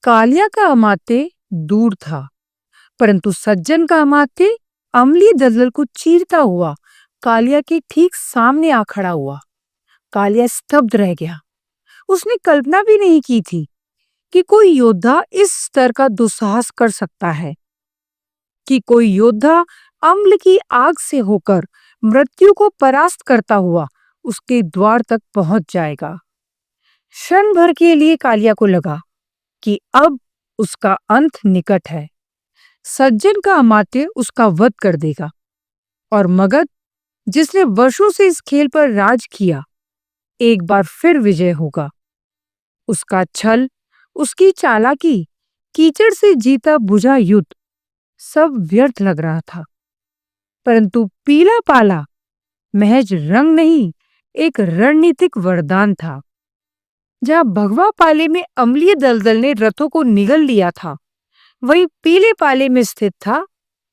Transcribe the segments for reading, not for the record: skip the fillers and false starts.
कालिया का अमात्य दूर था, परंतु सज्जन का अमात्य अम्लीय दलदल को चीरता हुआ कालिया के ठीक सामने आ खड़ा हुआ। कालिया स्तब्ध रह गया। उसने कल्पना भी नहीं की थी कि कोई योद्धा इस स्तर का दुस्साहस कर सकता है, कि कोई योद्धा अम्ल की आग से होकर मृत्यु को परास्त करता हुआ उसके द्वार तक पहुंच जाएगा। क्षण भर के लिए कालिया को लगा कि अब उसका अंत निकट है। सज्जन का अमात्य उसका वध कर देगा और मगध, जिसने वर्षों से इस खेल पर राज किया, एक बार फिर विजय होगा। उसका छल, उसकी चालाकी, कीचड़ से जीता बुझा युद्ध सब व्यर्थ लग रहा था। परंतु पीला पाला महज रंग नहीं, एक रणनीतिक वरदान था। जहां भगवा पाले में अम्लीय दलदल ने रथों को निगल लिया था, वहीं पीले पाले में स्थित था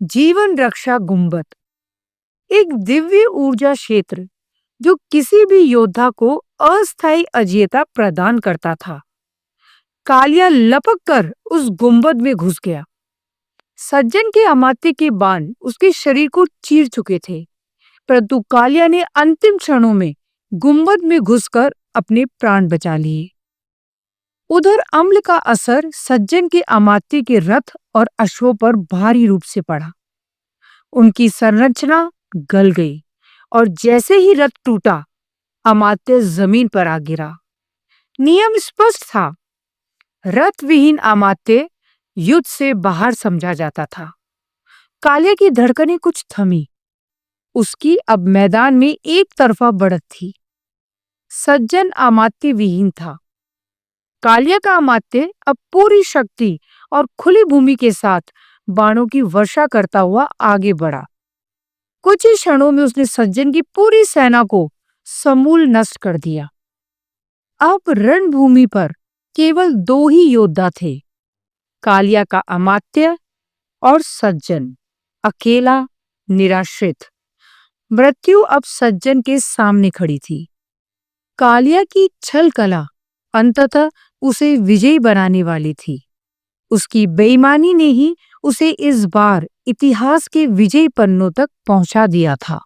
जीवन रक्षा गुंबद, एक दिव्य ऊर्जा क्षेत्र जो किसी भी योद्धा को अस्थायी अजेयता प्रदान करता था। कालिया लपक कर उस गुंबद में घुस गया। सज्जन के अमात्य के बाण उसके शरीर को चीर चुके थे, परंतु कालिया ने अंतिम क्षणों में गुंबद में घुसकर अपने प्राण बचा लिए। उधर अम्ल का असर सज्जन के अमात्य के रथ और अश्वों पर भारी रूप से पड़ा। उनकी संरचना गल गई और जैसे ही रथ टूटा, अमात्य जमीन पर आ गिरा। नियम स्पष्ट था, रथ विहीन अमात्य युद्ध से बाहर समझा जाता था। कालिया की धड़कनें कुछ थमी। उसकी अब मैदान में एक तरफा बढ़त थी। सज्जन अमात्य विहीन था। कालिया का अमात्य अब पूरी शक्ति और खुली भूमि के साथ बाणों की वर्षा करता हुआ आगे बढ़ा। कुछ ही क्षणों में उसने सज्जन की पूरी सेना को समूल नष्ट कर दिया। अब रणभूमि पर केवल दो ही योद्धा थे, कालिया का अमात्य और सज्जन, अकेला, निराश्रित। मृत्यु अब सज्जन के सामने खड़ी थी। कालिया की छल कला अंततः उसे विजयी बनाने वाली थी। उसकी बेईमानी ने ही उसे इस बार इतिहास के विजयी पन्नों तक पहुंचा दिया था।